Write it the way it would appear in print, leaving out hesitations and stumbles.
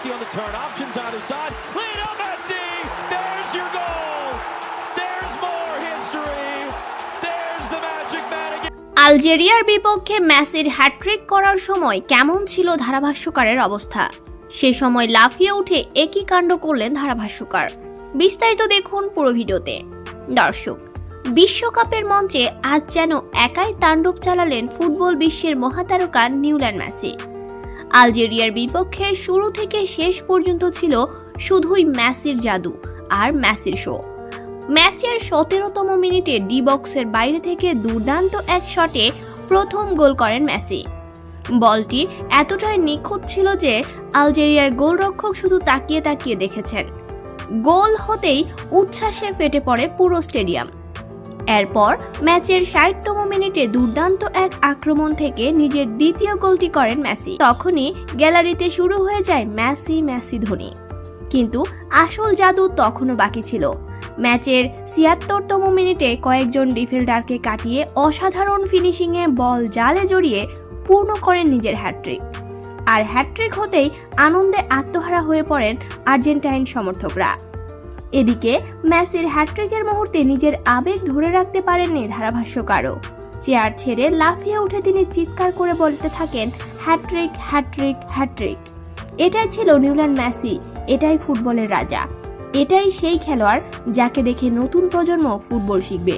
Messi on the turn, options either side. Lionel Messi! There's your goal! There's more history! There's the magic man again! আলজেরিয়ার বিপক্ষে মেসির hat trick করার সময় কেমন ছিল ধারাভাষ্যকারের অবস্থা? সে সময় লাফিয়ে উঠে একই কাণ্ড করলেন ধারাভাষ্যকার। বিস্তারিত দেখুন পুরো ভিডিওতে। দর্শক, বিশ্বকাপের মঞ্চে আজ যেন একাই তাণ্ডব চালালেন ফুটবল বিশ্বের মহাতারকা লিওনেল মেসি। আলজেরিয়ার বিপক্ষে শুরু থেকে শেষ পর্যন্ত ছিল শুধুই মেসির জাদু আর মেসির শো। ম্যাচের 17তম মিনিটে ডি বক্সের বাইরে থেকে দুর্দান্ত এক শটে প্রথম গোল করেন মেসি। বলটি এতটাই নিখুঁত ছিল যে আলজেরিয়ার গোলরক্ষক শুধু তাকিয়ে তাকিয়ে দেখেছেন। গোল হতেই উচ্ছ্বাসে ফেটে পড়ে পুরো স্টেডিয়াম। এরপর ম্যাচের 60তম মিনিটে দুর্দান্ত এক আক্রমণ থেকে নিজের দ্বিতীয় গোলটি করেন মেসি। তখনই গ্যালারিতে শুরু হয়ে যায় মেসি মেসি ধ্বনি। কিন্তু আসল জাদু তখনও বাকি ছিল। ম্যাচের ৭৬তম মিনিটে কয়েকজন ডিফেন্ডারকে কাটিয়ে অসাধারণ ফিনিশিংয়ে বল জালে জড়িয়ে পূর্ণ করেন নিজের হ্যাট্রিক। আর হ্যাট্রিক হতেই আনন্দে আত্মহারা হয়ে পড়েন আর্জেন্টাইন সমর্থকরা। এদিকে মেসির হ্যাট্রিকের মুহূর্তে নিজের আবেগ ধরে রাখতে পারেননি ধারাভাষ্যকারও। চেয়ার ছেড়ে লাফিয়ে উঠে তিনি চিৎকার করে বলতে থাকেন, হ্যাট্রিক হ্যাট্রিক হ্যাট্রিক। এটাই ছিল লিওনেল মেসি, এটাই ফুটবলের রাজা, এটাই সেই খেলোয়াড় যাকে দেখে নতুন প্রজন্ম ফুটবল শিখবে।